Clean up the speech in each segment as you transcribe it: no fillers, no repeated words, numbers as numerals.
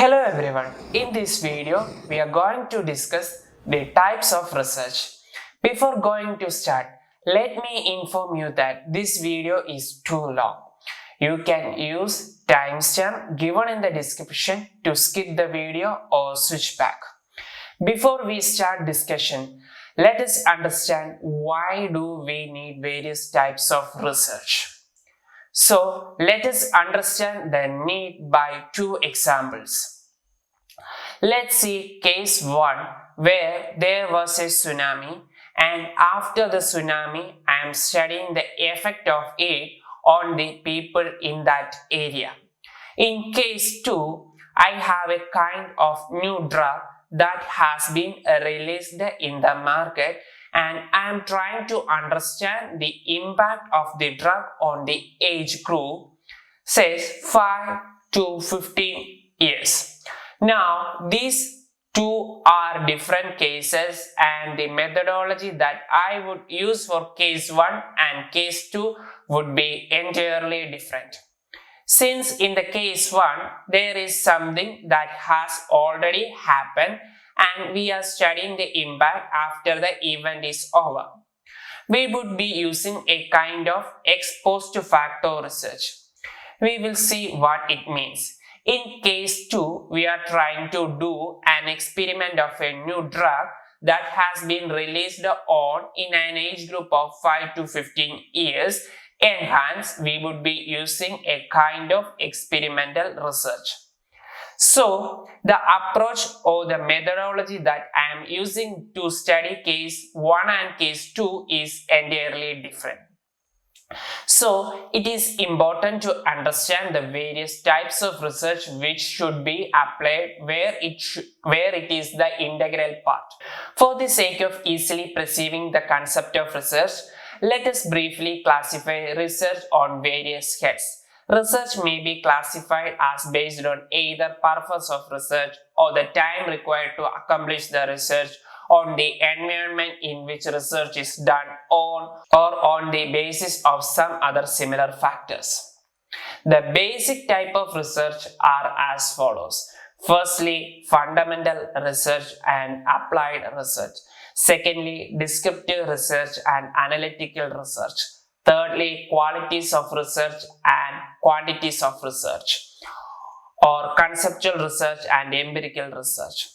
Hello everyone, in this video we are going to discuss the types of research. Before going to start, let me inform you that this video is too long. You can use timestamp given in the description to skip the video or switch back. Before we start discussion, let us understand why do we need various types of research. So let us understand the need by two examples. Let's see case 1 where there was a tsunami, and after the tsunami I am studying the effect of it on the people in that area. In case 2, I have a kind of new drug that has been released in the market, and I am trying to understand the impact of the drug on the age group, says 5 to 15 years. Now, these two are different cases, and the methodology that I would use for case 1 and case 2 would be entirely different. Since in the case 1, there is something that has already happened and we are studying the impact after the event is over, we would be using a kind of ex post facto research. We will see what it means. In case 2, we are trying to do an experiment of a new drug that has been released on in an age group of 5 to 15 years, and hence we would be using a kind of experimental research. So, the approach or the methodology that I am using to study case 1 and case 2 is entirely different. So, it is important to understand the various types of research which should be applied where it is the integral part. For the sake of easily perceiving the concept of research, let us briefly classify research on various heads. Research may be classified as based on either purpose of research or the time required to accomplish the research, on the environment in which research is done on, or on the basis of some other similar factors. The basic type of research are as follows. Firstly, fundamental research and applied research. Secondly, descriptive research and analytical research. Thirdly, qualities of research and quantities of research, or conceptual research and empirical research.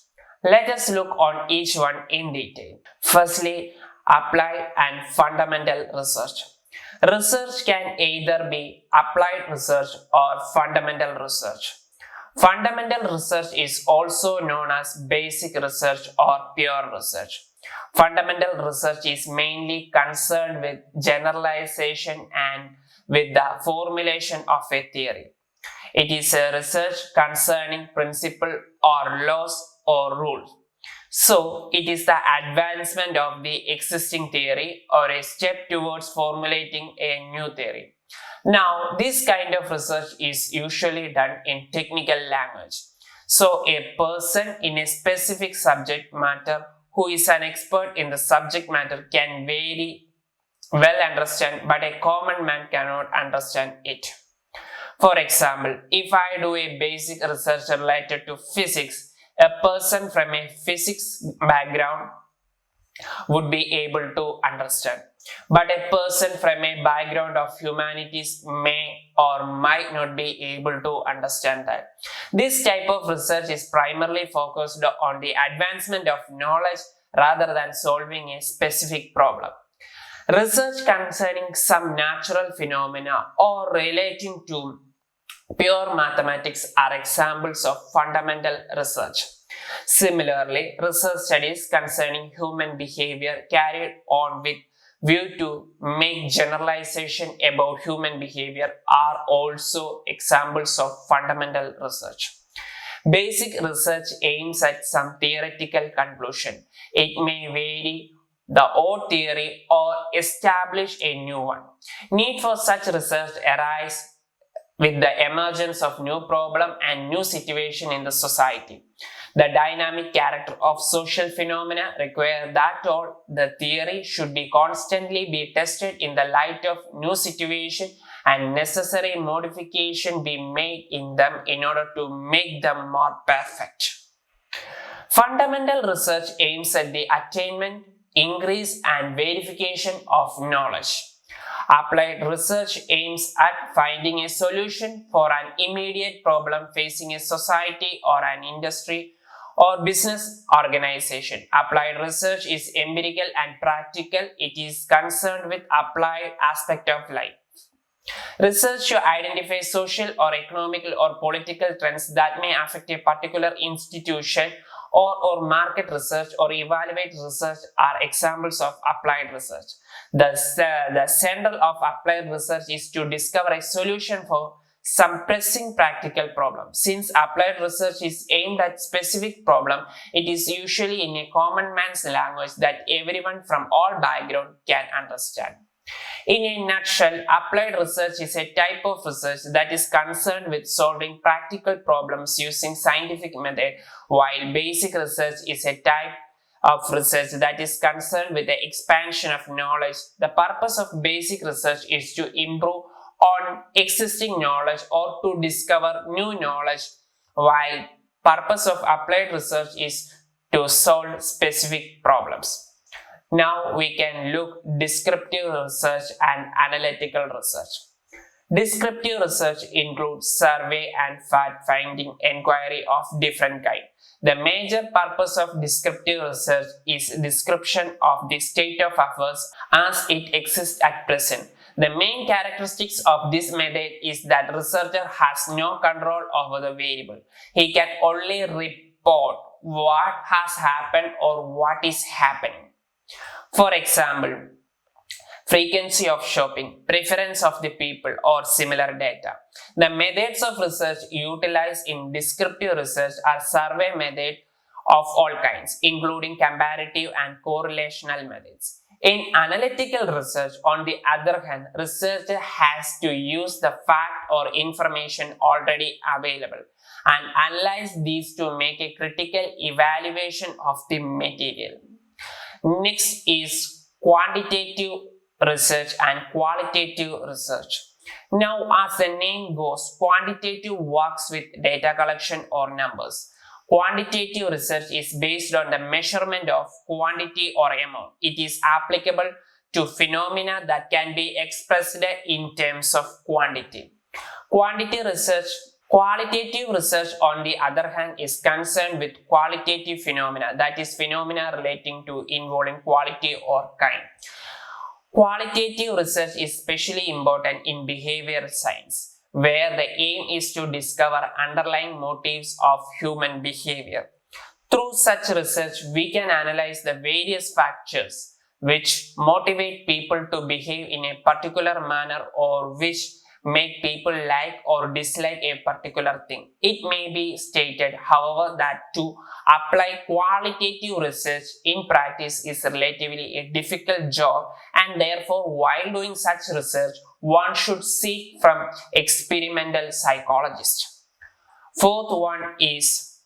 Let us look on each one in detail. Firstly, applied and fundamental research. Research can either be applied research or fundamental research. Fundamental research is also known as basic research or pure research. Fundamental research is mainly concerned with generalization and with the formulation of a theory. It is a research concerning principle or laws or rules. So, it is the advancement of the existing theory or a step towards formulating a new theory. Now, this kind of research is usually done in technical language. So, a person in a specific subject matter who is an expert in the subject matter can very well understand, but a common man cannot understand it. For example, if I do a basic research related to physics, a person from a physics background would be able to understand. But a person from a background of humanities may or might not be able to understand that. This type of research is primarily focused on the advancement of knowledge rather than solving a specific problem. Research concerning some natural phenomena or relating to pure mathematics are examples of fundamental research. Similarly, research studies concerning human behavior carried on with view to make generalization about human behavior are also examples of fundamental research. Basic research aims at some theoretical conclusion. It may vary the old theory or establish a new one. Need for such research arises with the emergence of new problem and new situation in the society. The dynamic character of social phenomena require that all the theory should be constantly be tested in the light of new situation and necessary modification be made in them in order to make them more perfect. Fundamental research aims at the attainment, increase and verification of knowledge. Applied research aims at finding a solution for an immediate problem facing a society or an industry or business organization. Applied research is empirical and practical. It is concerned with applied aspect of life. Research to identify social or economical or political trends that may affect a particular institution or market research or evaluate research are examples of applied research. The center of applied research is to discover a solution for some pressing practical problem. Since applied research is aimed at specific problem, it is usually in a common man's language that everyone from all backgrounds can understand. In a nutshell, applied research is a type of research that is concerned with solving practical problems using scientific method, while basic research is a type of research that is concerned with the expansion of knowledge. The purpose of basic research is to improve on existing knowledge or to discover new knowledge, while purpose of applied research is to solve specific problems. Now we can look descriptive research and analytical research. Descriptive research includes survey and fact-finding inquiry of different kind. The major purpose of descriptive research is description of the state of affairs as it exists at present. The main characteristics of this method is that researcher has no control over the variable. He can only report what has happened or what is happening. For example, frequency of shopping, preference of the people or similar data. The methods of research utilized in descriptive research are survey methods of all kinds, including comparative and correlational methods. In analytical research, on the other hand, researcher has to use the fact or information already available and analyze these to make a critical evaluation of the material. Next is quantitative research and qualitative research. Now, as the name goes, quantitative works with data collection or numbers. Quantitative research is based on the measurement of quantity or amount. It is applicable to phenomena that can be expressed in terms of quantity. Qualitative research, on the other hand, is concerned with qualitative phenomena, that is, phenomena relating to involving quality or kind. Qualitative research is especially important in behavioral science, where the aim is to discover underlying motives of human behavior. Through such research, we can analyze the various factors which motivate people to behave in a particular manner or which make people like or dislike a particular thing. It may be stated, however, that to apply qualitative research in practice is relatively a difficult job, and therefore while doing such research, one should seek from experimental psychologists. Fourth one is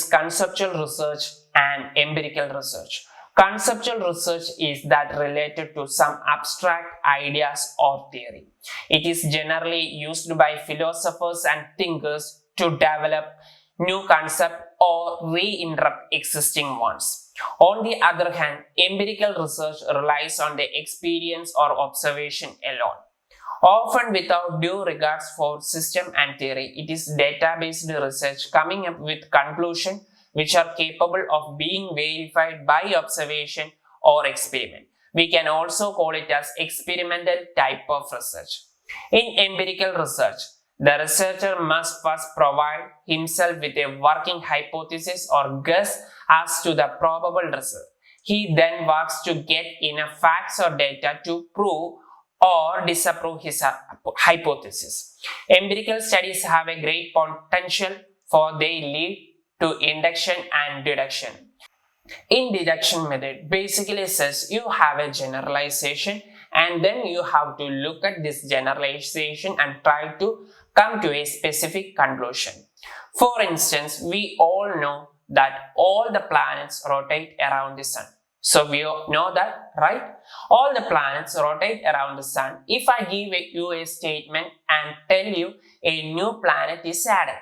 conceptual research and empirical research. Conceptual research is that related to some abstract ideas or theory. It is generally used by philosophers and thinkers to develop new concepts or reinterrupt existing ones. On the other hand, empirical research relies on the experience or observation alone. Often without due regards for system and theory, it is data-based research coming up with conclusions which are capable of being verified by observation or experiment. We can also call it as experimental type of research. In empirical research, the researcher must first provide himself with a working hypothesis or guess as to the probable result. He then works to get enough facts or data to prove or disapprove his hypothesis. Empirical studies have a great potential for they lead to induction and deduction. In deduction method, basically says you have a generalization and then you have to look at this generalization and try to come to a specific conclusion. For instance, we all know that all the planets rotate around the sun. So we know that, right? All the planets rotate around the sun. If I give you a statement and tell you a new planet is added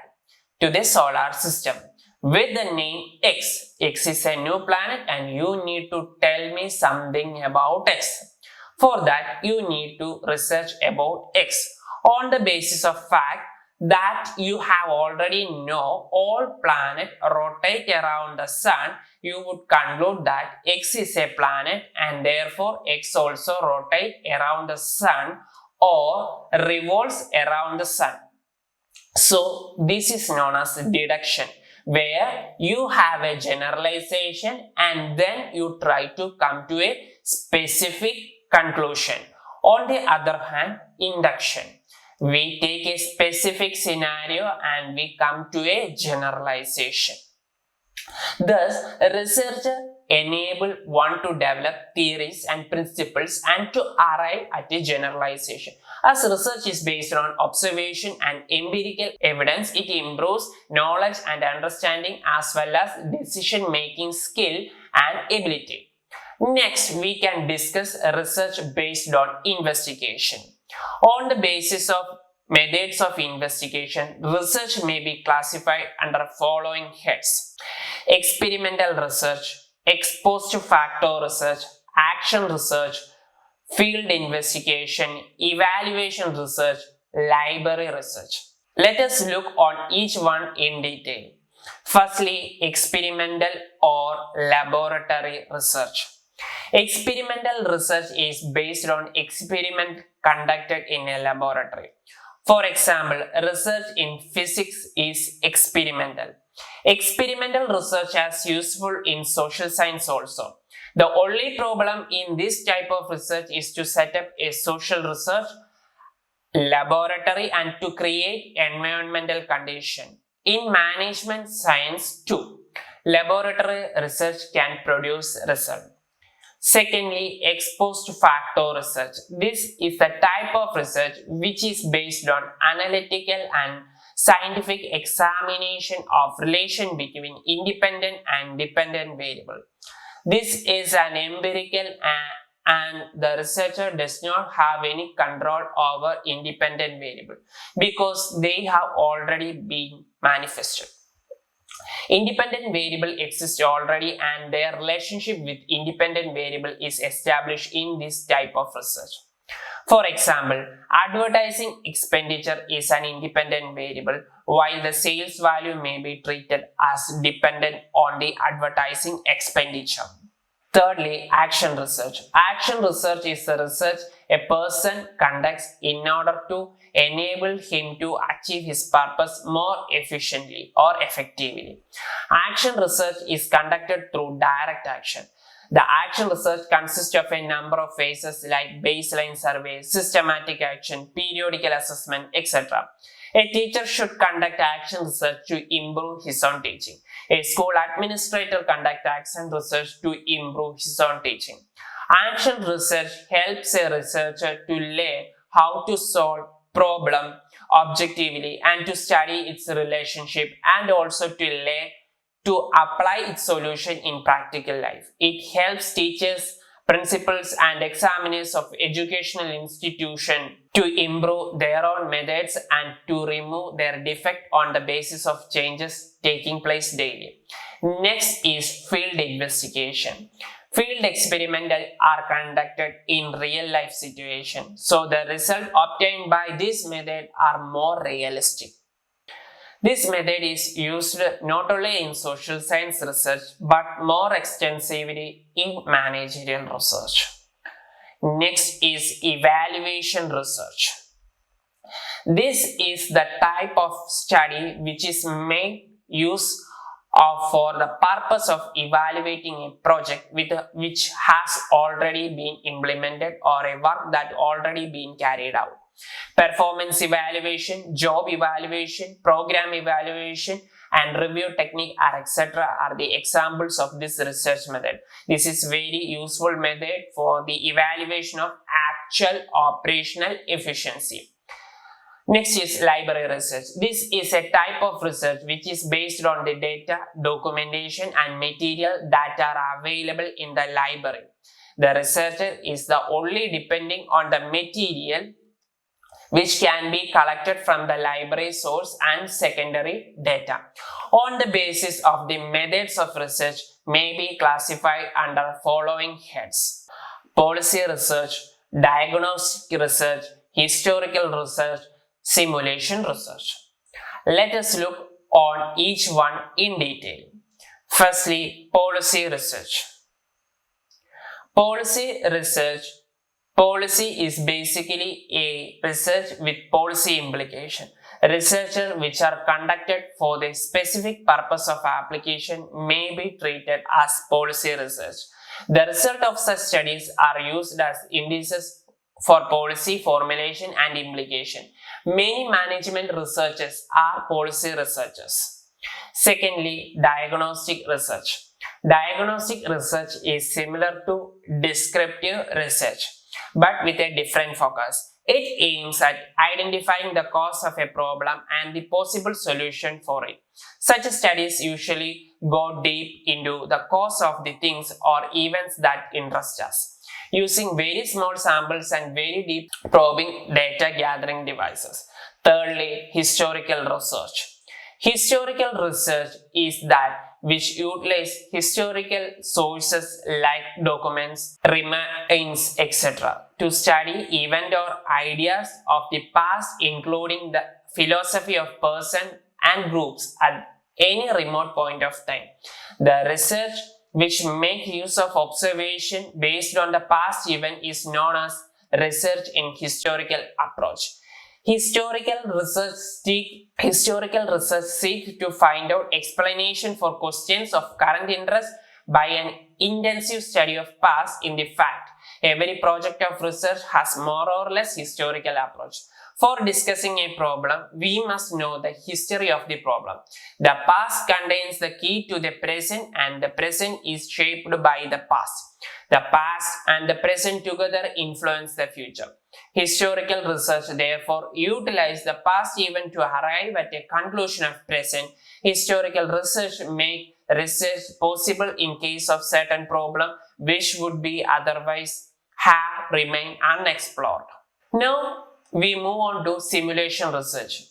to the solar system with the name X. X is a new planet and you need to tell me something about X. For that, you need to research about X on the basis of fact that you have already know all planets rotate around the sun. You would conclude that X is a planet and therefore X also rotates around the sun or revolves around the sun. So this is known as deduction, where you have a generalization and then you try to come to a specific conclusion. On the other hand, induction. We take a specific scenario and we come to a generalization. Thus, researcher enable one to develop theories and principles and to arrive at a generalization. As research is based on observation and empirical evidence, it improves knowledge and understanding as well as decision-making skill and ability. Next, we can discuss research based on investigation. On the basis of methods of investigation, research may be classified under following heads: experimental research, ex post facto research, action research, field investigation, evaluation research, library research. Let us look on each one in detail. Firstly, experimental or laboratory research. Experimental research is based on experiment conducted in a laboratory. For example, research in physics is experimental. Experimental research is useful in social science also. The only problem in this type of research is to set up a social research laboratory and to create environmental condition. In management science too, laboratory research can produce result. Secondly, ex post facto research. This is the type of research which is based on analytical and scientific examination of relation between independent and dependent variable. This is an empirical and the researcher does not have any control over independent variable because they have already been manifested. Independent variable exists already and their relationship with independent variable is established in this type of research. For example, advertising expenditure is an independent variable while the sales value may be treated as dependent on the advertising expenditure. Thirdly, action research. Action research is the research a person conducts in order to enable him to achieve his purpose more efficiently or effectively. Action research is conducted through direct action. The action research consists of a number of phases like baseline survey, systematic action, periodical assessment, etc. A teacher should conduct action research to improve his own teaching. A school administrator conducts action research to improve his own teaching. Action research helps a researcher to learn how to solve problem objectively and to study its relationship and also to learn to apply its solution in practical life. It helps teachers, principals and examiners of educational institutions to improve their own methods and to remove their defect on the basis of changes taking place daily. Next is field investigation. Field experiments are conducted in real life situations, so the results obtained by this method are more realistic. This method is used not only in social science research but more extensively in managerial research. Next is evaluation research. This is the type of study which is made use of for the purpose of evaluating a project which has already been implemented or a work that already been carried out. Performance evaluation, job evaluation, program evaluation and review technique etc. are the examples of this research method. This is very useful method for the evaluation of actual operational efficiency. Next is library research. This is a type of research which is based on the data, documentation and material that are available in the library. The researcher is the only depending on the material which can be collected from the library source and secondary data. On the basis of the methods of research may be classified under following heads: policy research, diagnostic research, historical research, simulation research. Let us look on each one in detail. Firstly, policy research. Policy research. Policy is basically a research with policy implication. Research which are conducted for the specific purpose of application may be treated as policy research. The result of such studies are used as indices for policy formulation and implication. Many management researchers are policy researchers. Secondly, diagnostic research. Diagnostic research is similar to descriptive research, but with a different focus. It aims at identifying the cause of a problem and the possible solution for it. Such studies usually go deep into the cause of the things or events that interest us, using very small samples and very deep probing data gathering devices. Thirdly, historical research. Historical research is that which utilize historical sources like documents, remains, etc. to study events or ideas of the past, including the philosophy of person and groups at any remote point of time. The research which makes use of observation based on the past event is known as research in historical approach. Historical research seeks to find out explanation for questions of current interest by an intensive study of past. In the fact, every project of research has more or less historical approach. For discussing a problem, we must know the history of the problem. The past contains the key to the present and the present is shaped by the past. The past and the present together influence the future. Historical research therefore utilizes the past event to arrive at a conclusion of present. Historical research makes research possible in case of certain problem which would be otherwise have remained unexplored. Now we move on to simulation research.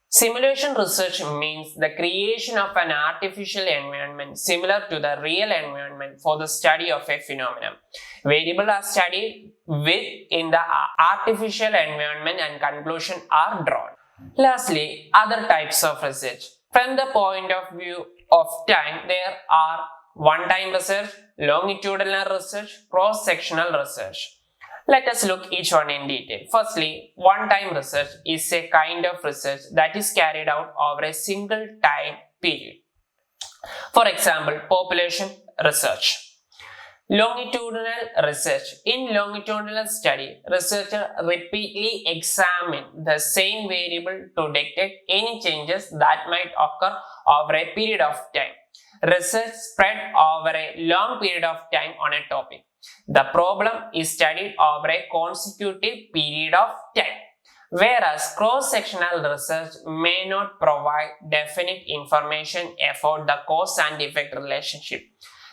Simulation research means the creation of an artificial environment similar to the real environment for the study of a phenomenon. Variables are studied within the artificial environment and conclusions are drawn. Lastly, other types of research. From the point of view of time, there are one-time research, longitudinal research, cross-sectional research. Let us look each one in detail. Firstly, one-time research is a kind of research that is carried out over a single time period. For example, population research. Longitudinal research. In longitudinal study, researchers repeatedly examine the same variable to detect any changes that might occur over a period of time. Research spread over a long period of time on a topic. The problem is studied over a consecutive period of time, whereas cross-sectional research may not provide definite information about the cause and effect relationship.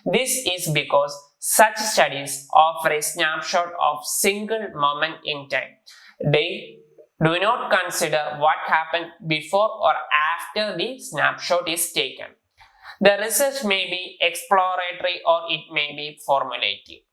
This is because such studies offer a snapshot of single moment in time. They do not consider what happened before or after the snapshot is taken. The research may be exploratory or it may be formulative.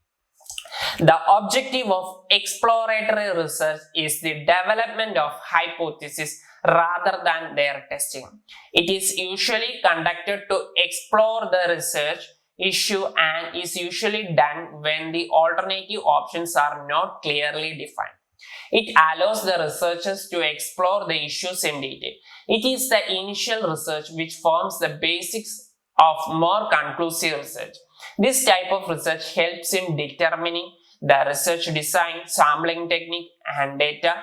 The objective of exploratory research is the development of hypotheses rather than their testing. It is usually conducted to explore the research issue and is usually done when the alternative options are not clearly defined. It allows the researchers to explore the issues in detail. It is the initial research which forms the basics of more conclusive research. This type of research helps in determining the research design, sampling technique, and data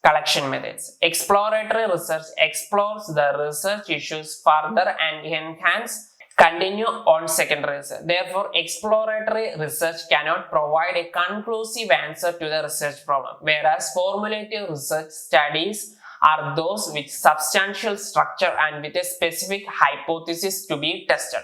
collection methods. Exploratory research explores the research issues further and continue on secondary research. Therefore, exploratory research cannot provide a conclusive answer to the research problem, whereas formulative research studies are those with substantial structure and with a specific hypothesis to be tested.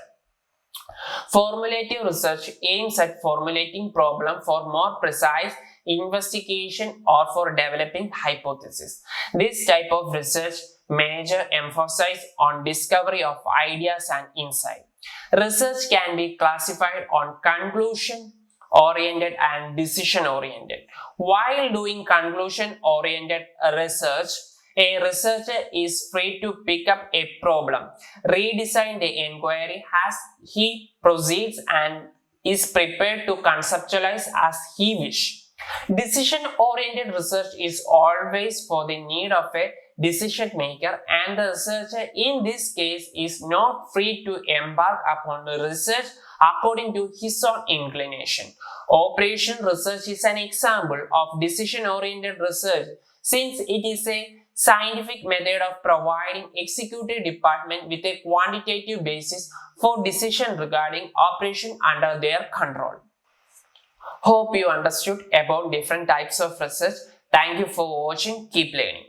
Formulative research aims at formulating problem for more precise investigation or for developing hypotheses. This type of research major emphasis on discovery of ideas and insight. Research can be classified on conclusion oriented and decision oriented. While doing conclusion oriented research, a researcher is free to pick up a problem, redesign the inquiry as he proceeds, and is prepared to conceptualize as he wishes. Decision-oriented research is always for the need of a decision maker, and the researcher in this case is not free to embark upon the research according to his own inclination. Operation research is an example of decision-oriented research since it is a scientific method of providing executive department with a quantitative basis for decision regarding operation under their control. Hope you understood about different types of research. Thank you for watching. Keep learning.